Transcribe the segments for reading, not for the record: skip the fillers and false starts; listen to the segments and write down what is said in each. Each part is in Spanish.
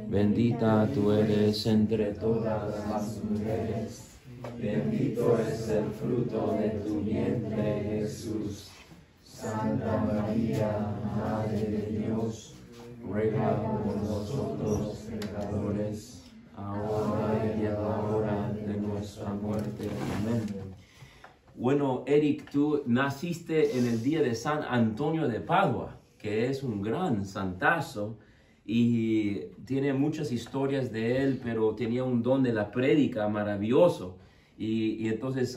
Bendita tú eres entre todas las mujeres, bendito es el fruto de tu vientre, Jesús. Santa María, Madre de Dios, ruega por nosotros pecadores, ahora y a la hora de nuestra muerte. Amén. Bueno, Eric, tú naciste en el día de San Antonio de Padua, que es un gran santazo, y tiene muchas historias de él, pero tenía un don de la prédica maravilloso. Y entonces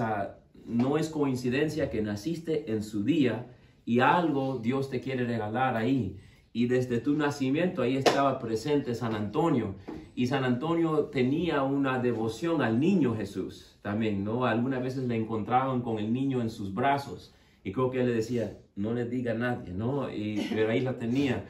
no es coincidencia que naciste en su día y algo Dios te quiere regalar ahí. Y desde tu nacimiento ahí estaba presente San Antonio. Y San Antonio tenía una devoción al niño Jesús también, ¿no? Algunas veces le encontraban con el niño en sus brazos. Y creo que él le decía, no le diga a nadie, ¿no? Pero ahí la tenía.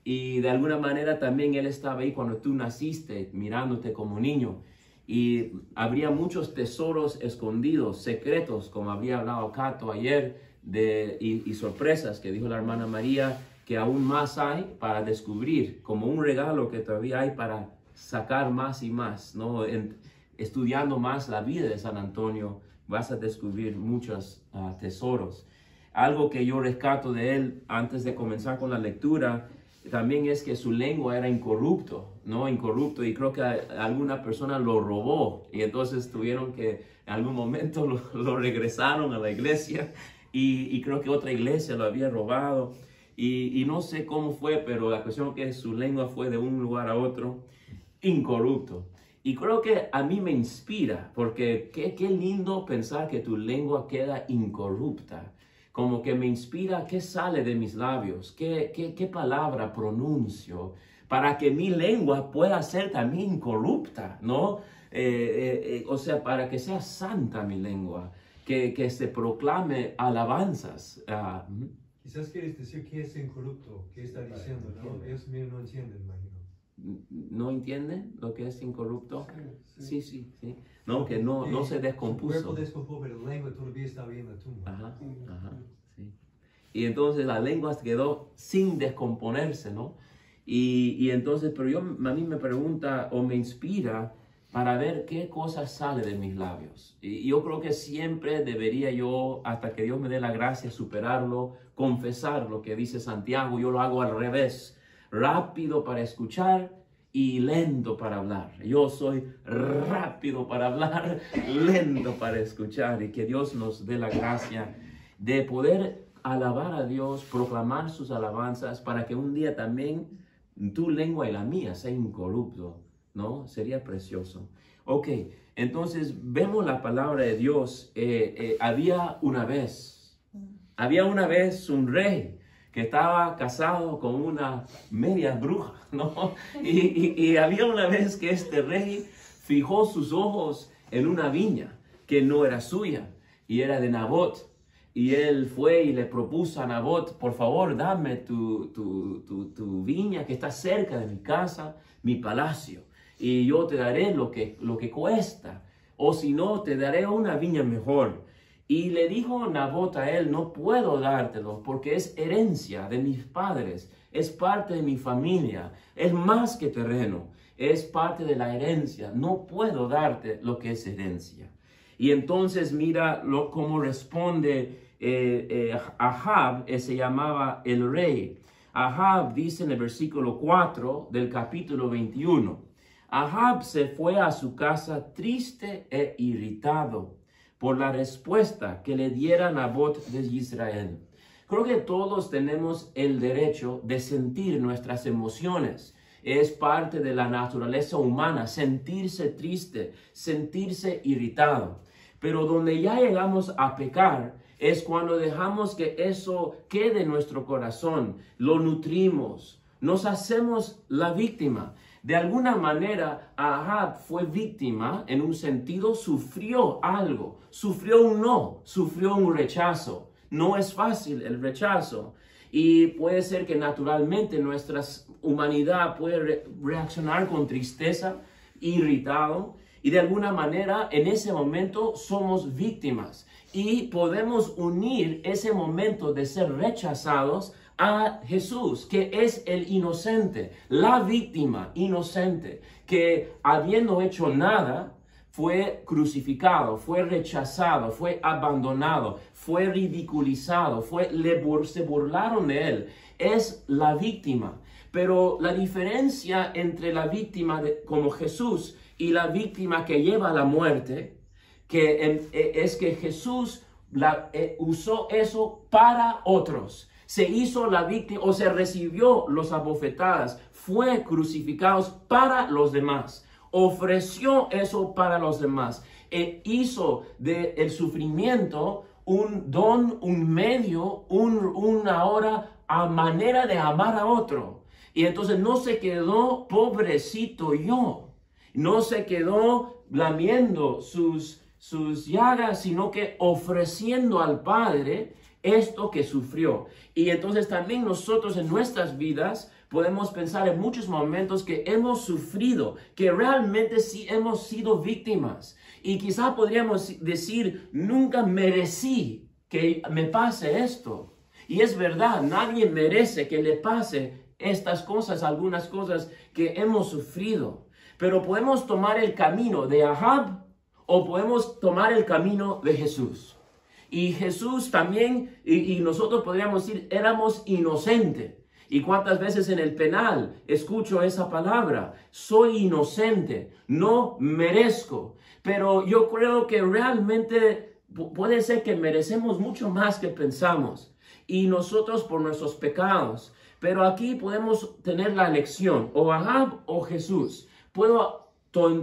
Y de alguna manera también él estaba ahí cuando tú naciste, mirándote como niño. Y habría muchos tesoros escondidos, secretos, como había hablado Cato ayer, y sorpresas que dijo la hermana María, que aún más hay para descubrir, como un regalo que todavía hay para sacar más y más, ¿no? Estudiando más la vida de San Antonio, vas a descubrir muchos tesoros. Algo que yo rescato de él antes de comenzar con la lectura, también es que su lengua era incorrupto, ¿no? Incorrupto, y creo que alguna persona lo robó, y entonces tuvieron que, en algún momento lo regresaron a la iglesia, y creo que otra iglesia lo había robado, y no sé cómo fue, pero la cuestión es que su lengua fue de un lugar a otro, incorrupto. Y creo que a mí me inspira, porque qué lindo pensar que tu lengua queda incorrupta. Como que me inspira qué sale de mis labios, qué palabra pronuncio, para que mi lengua pueda ser también incorrupta, ¿no? O sea, para que sea santa mi lengua, que se proclame alabanzas. Quizás quieres decir que es incorrupto, ¿qué está diciendo? ¿No? Ellos mismos no entienden, imagino. ¿No entienden lo que es incorrupto? Sí. No, que no se descompuso. El cuerpo descompuso, pero la lengua todavía está bien en la tumba. Sí. Y entonces la lengua quedó sin descomponerse, ¿no? Y entonces, pero a mí me pregunta o me inspira para ver qué cosa sale de mis labios. Y yo creo que siempre debería yo, hasta que Dios me dé la gracia, superarlo, confesar lo que dice Santiago. Yo lo hago al revés. Rápido para escuchar y lento para hablar. Yo soy rápido para hablar, lento para escuchar, y que Dios nos dé la gracia de poder alabar a Dios, proclamar sus alabanzas, para que un día también tu lengua y la mía sea incorrupto, ¿no? Sería precioso. Ok, entonces vemos la palabra de Dios. Había una vez un rey que estaba casado con una media bruja, ¿no? Y había una vez que este rey fijó sus ojos en una viña que no era suya y era de Nabot. Y él fue y le propuso a Nabot, por favor, dame tu viña que está cerca de mi casa, mi palacio, y yo te daré lo que cuesta, o si no, te daré una viña mejor. Y le dijo Nabot a él, no puedo dártelo porque es herencia de mis padres, es parte de mi familia, es más que terreno, es parte de la herencia, no puedo darte lo que es herencia. Y entonces mira cómo responde Ahab, se llamaba el rey. Ahab dice en el versículo 4 del capítulo 21, Ahab se fue a su casa triste e irritado por la respuesta que le diera Nabot de Israel. Creo que todos tenemos el derecho de sentir nuestras emociones. Es parte de la naturaleza humana sentirse triste, sentirse irritado. Pero donde ya llegamos a pecar es cuando dejamos que eso quede en nuestro corazón, lo nutrimos, nos hacemos la víctima. De alguna manera, Ahab fue víctima en un sentido, sufrió algo, sufrió un no, sufrió un rechazo. No es fácil el rechazo. Y puede ser que naturalmente nuestra humanidad puede reaccionar con tristeza, irritado. Y de alguna manera en ese momento somos víctimas. Y podemos unir ese momento de ser rechazados a Jesús, que es el inocente, la víctima inocente, que habiendo hecho nada, fue crucificado, fue rechazado, fue abandonado, fue ridiculizado, se burlaron de él. Es la víctima. Pero la diferencia entre la víctima como Jesús y la víctima que lleva a la muerte, es que Jesús usó eso para otros. Se hizo la víctima o se recibió los abofetadas, fue crucificado para los demás. Ofreció eso para los demás. Hizo del sufrimiento un don, un medio, una hora a manera de amar a otro. Y entonces no se quedó pobrecito yo. No se quedó lamiendo sus llagas, sino que ofreciendo al Padre esto que sufrió. Y entonces también nosotros en nuestras vidas podemos pensar en muchos momentos que hemos sufrido, que realmente sí hemos sido víctimas. Y quizá podríamos decir, nunca merecí que me pase esto. Y es verdad, nadie merece que le pase estas cosas, algunas cosas que hemos sufrido. Pero podemos tomar el camino de Ahab o podemos tomar el camino de Jesús. Y Jesús también, y nosotros podríamos decir, éramos inocentes. Y cuántas veces en el penal escucho esa palabra, soy inocente, no merezco. Pero yo creo que realmente puede ser que merecemos mucho más que pensamos. Y nosotros por nuestros pecados. Pero aquí podemos tener la elección, o Ahab o Jesús. Puedo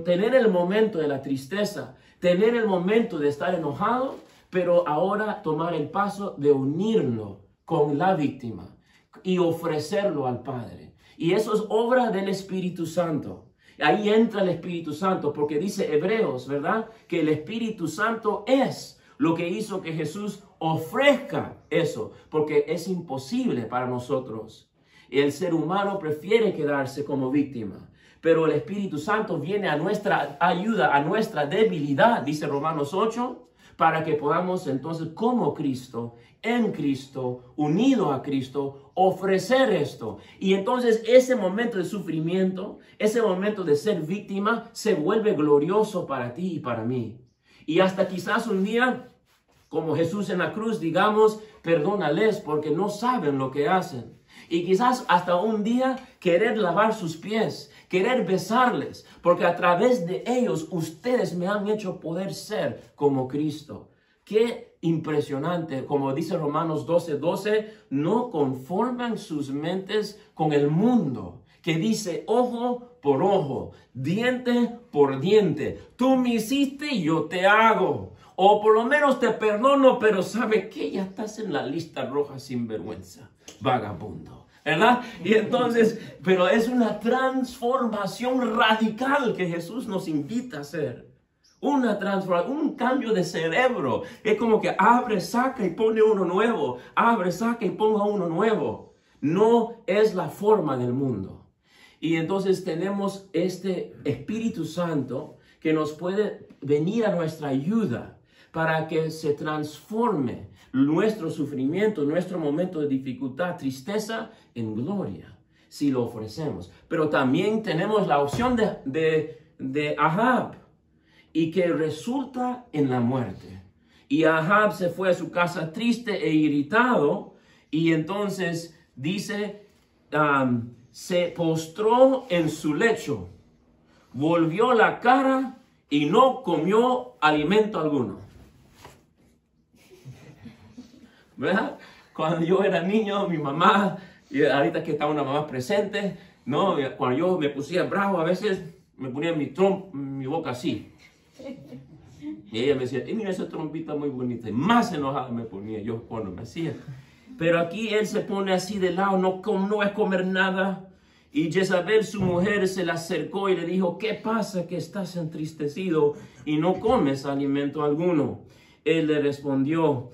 tener el momento de la tristeza, tener el momento de estar enojado, pero ahora tomar el paso de unirlo con la víctima y ofrecerlo al Padre. Y eso es obra del Espíritu Santo. Ahí entra el Espíritu Santo, porque dice Hebreos, ¿verdad? Que el Espíritu Santo es lo que hizo que Jesús ofrezca eso, porque es imposible para nosotros. El ser humano prefiere quedarse como víctima, pero el Espíritu Santo viene a nuestra ayuda, a nuestra debilidad, dice Romanos 8, para que podamos entonces como Cristo, en Cristo, unido a Cristo, ofrecer esto. Y entonces ese momento de sufrimiento, ese momento de ser víctima, se vuelve glorioso para ti y para mí. Y hasta quizás un día, como Jesús en la cruz, digamos, perdónales porque no saben lo que hacen. Y quizás hasta un día querer lavar sus pies, querer besarles, porque a través de ellos ustedes me han hecho poder ser como Cristo. Qué impresionante, como dice Romanos 12:12, no conforman sus mentes con el mundo, que dice ojo por ojo, diente por diente. Tú me hiciste y yo te hago. O por lo menos te perdono, pero ¿sabe qué? Ya estás en la lista roja sin vergüenza, vagabundo, ¿verdad? Y entonces, pero es una transformación radical que Jesús nos invita a hacer. Una transformación, un cambio de cerebro. Es como que abre, saca y pone uno nuevo. Abre, saca y ponga uno nuevo. No es la forma del mundo. Y entonces tenemos este Espíritu Santo que nos puede venir a nuestra ayuda para que se transforme nuestro sufrimiento, nuestro momento de dificultad, tristeza, en gloria, si lo ofrecemos. Pero también tenemos la opción de Ahab, y que resulta en la muerte. Y Ahab se fue a su casa triste e irritado, y entonces dice, se postró en su lecho, volvió la cara y no comió alimento alguno. ¿Verdad? Cuando yo era niño, mi mamá, y ahorita que está una mamá presente, ¿no? Cuando yo me pusía bravo, a veces me ponía mi boca así. Y ella me decía, mira esa trompita muy bonita. Y más enojada me ponía yo cuando me hacía. Pero aquí él se pone así de lado, no va a comer nada. Y Jezabel, su mujer, se le acercó y le dijo, ¿qué pasa que estás entristecido y no comes alimento alguno? Él le respondió,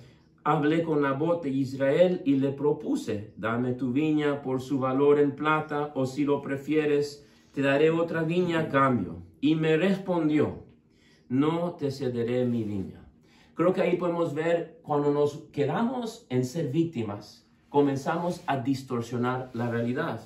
hablé con Nabot de Israel y le propuse, dame tu viña por su valor en plata, o si lo prefieres, te daré otra viña a cambio. Y me respondió, no te cederé mi viña. Creo que ahí podemos ver cuando nos quedamos en ser víctimas, comenzamos a distorsionar la realidad.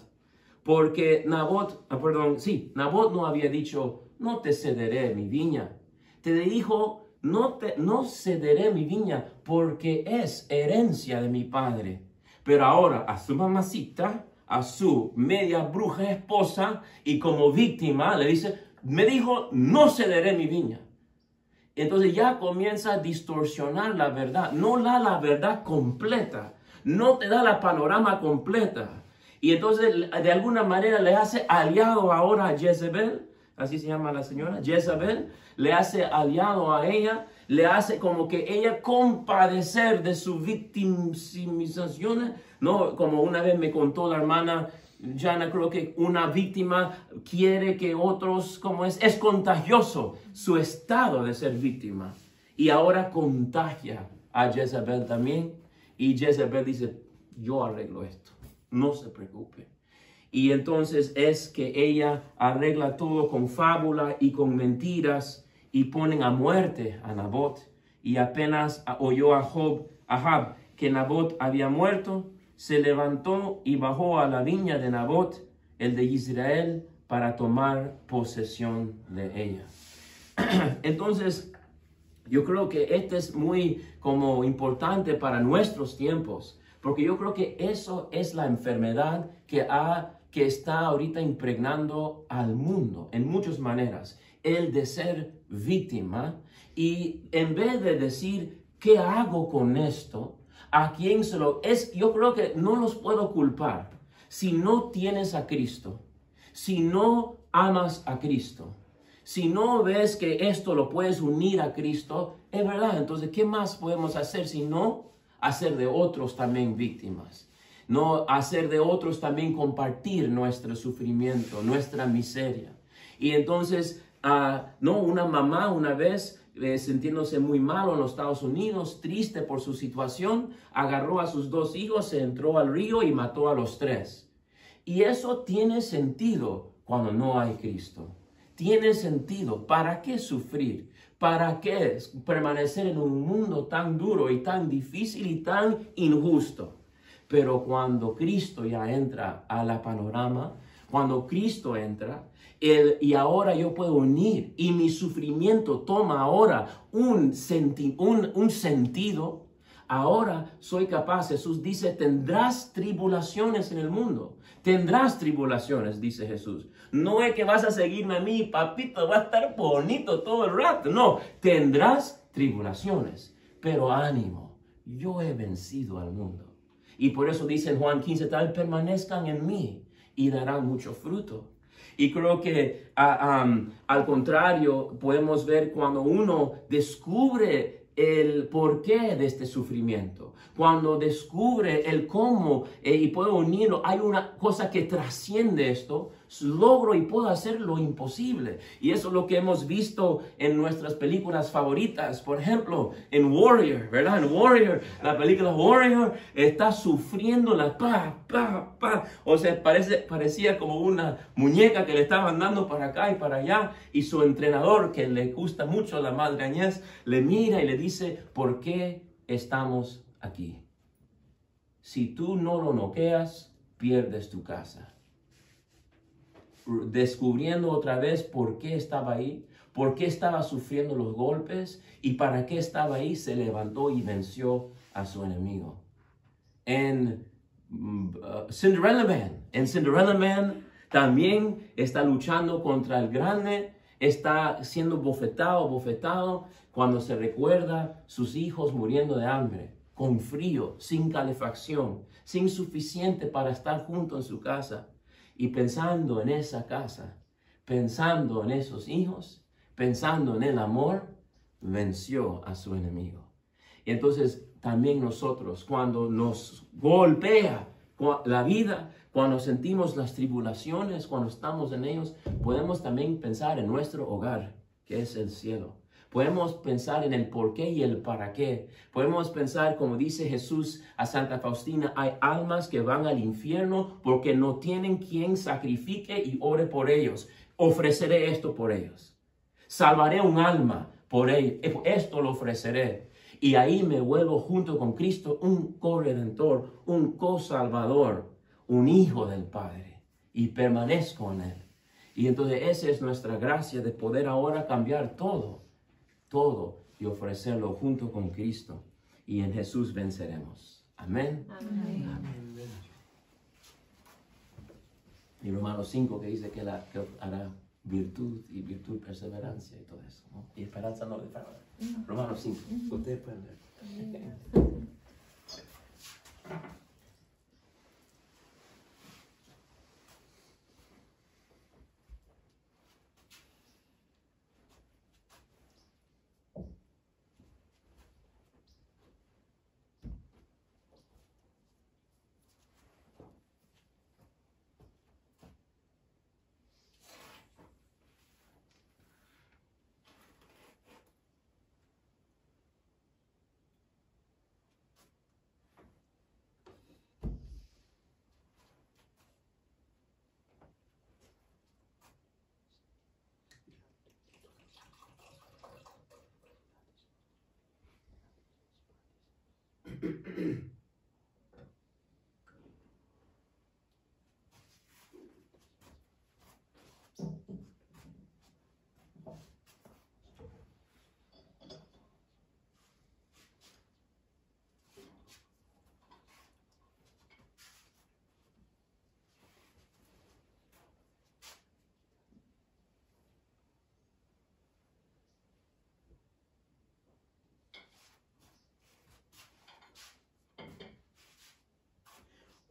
Porque Nabot no había dicho, no te cederé mi viña. Te dijo, no cederé mi viña porque es herencia de mi padre. Pero ahora a su mamacita, a su media bruja esposa, y como víctima le dice, me dijo, no cederé mi viña. Entonces ya comienza a distorsionar la verdad, no da la verdad completa, no te da la panorama completa. Y entonces de alguna manera le hace aliado ahora a Jezebel, así se llama la señora, Jezebel, le hace aliado a ella, le hace como que ella compadecer de su victimización, ¿no? Como una vez me contó la hermana Jana, creo que una víctima quiere que otros, como es contagioso su estado de ser víctima. Y ahora contagia a Jezebel también. Y Jezebel dice, yo arreglo esto, no se preocupe. Y entonces es que ella arregla todo con fábula y con mentiras y ponen a muerte a Nabot. Y apenas oyó a Ahab que Nabot había muerto, se levantó y bajó a la viña de Nabot, el de Israel, para tomar posesión de ella. Entonces, yo creo que esto es muy como importante para nuestros tiempos, porque yo creo que eso es la enfermedad que está ahorita impregnando al mundo en muchas maneras, el de ser víctima, y en vez de decir, ¿qué hago con esto? ¿A quién se lo es? Yo creo que no los puedo culpar. Si no tienes a Cristo, si no amas a Cristo, si no ves que esto lo puedes unir a Cristo, es verdad. Entonces, ¿qué más podemos hacer si no hacer de otros también víctimas? No hacer de otros también compartir nuestro sufrimiento, nuestra miseria. Y entonces, una mamá una vez, sintiéndose muy malo en los Estados Unidos, triste por su situación, agarró a sus 2 hijos, se entró al río y mató a los 3. Y eso tiene sentido cuando no hay Cristo. Tiene sentido. ¿Para qué sufrir? ¿Para qué permanecer en un mundo tan duro y tan difícil y tan injusto? Pero cuando Cristo ya entra a la panorama, cuando Cristo entra, y ahora yo puedo unir, y mi sufrimiento toma ahora un sentido, ahora soy capaz. Jesús dice, tendrás tribulaciones en el mundo. Tendrás tribulaciones, dice Jesús. No es que vas a seguirme a mí, papito, va a estar bonito todo el rato. No, tendrás tribulaciones, pero ánimo, yo he vencido al mundo. Y por eso dice en Juan 15, tal permanezcan en mí y darán mucho fruto. Y creo que al contrario, podemos ver cuando uno descubre el porqué de este sufrimiento, cuando descubre el cómo y puedo unirlo, hay una cosa que trasciende esto, logro y puedo hacer lo imposible. Y eso es lo que hemos visto en nuestras películas favoritas. Por ejemplo, en Warrior, ¿verdad? En Warrior, la película Warrior está sufriendo la O sea, parecía como una muñeca que le estaban dando para acá y para allá. Y su entrenador, que le gusta mucho la madrañez, le mira y le dice, ¿por qué estamos aquí? Si tú no lo noqueas, pierdes tu casa. Descubriendo otra vez por qué estaba ahí, por qué estaba sufriendo los golpes y para qué estaba ahí, se levantó y venció a su enemigo. En Cinderella Man también está luchando contra el grande, está siendo bofetado cuando se recuerda sus hijos muriendo de hambre, con frío, sin calefacción, sin suficiente para estar junto en su casa. Y pensando en esa casa, pensando en esos hijos, pensando en el amor, venció a su enemigo. Y entonces también nosotros, cuando nos golpea la vida, cuando sentimos las tribulaciones, cuando estamos en ellos, podemos también pensar en nuestro hogar, que es el cielo. Podemos pensar en el por qué y el para qué. Podemos pensar, como dice Jesús a Santa Faustina, hay almas que van al infierno porque no tienen quien sacrifique y ore por ellos. Ofreceré esto por ellos. Salvaré un alma por ellos. Esto lo ofreceré. Y ahí me vuelvo junto con Cristo un corredentor, un cosalvador, un hijo del Padre. Y permanezco en Él. Y entonces esa es nuestra gracia de poder ahora cambiar todo, todo, y ofrecerlo junto con Cristo. Y en Jesús venceremos. Amén. Amén. Amén. Y Romanos 5 que dice que hará virtud y virtud, perseverancia y todo eso, ¿no? Y esperanza no defrauda. Romanos 5. Ustedes pueden leer.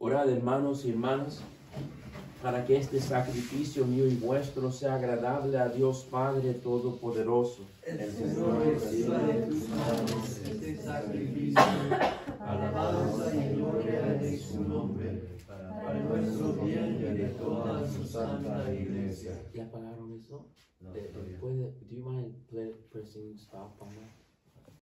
Orad, hermanos y hermanas, para que este sacrificio mío y vuestro sea agradable a Dios Padre Todopoderoso. El Señor reciba de tus manos este sacrificio, alabanza y gloria de su nombre, para nuestro bien y de toda su santa iglesia. ¿Ya pagaron eso? No, ¿Puede, do you mind pressing stop on that?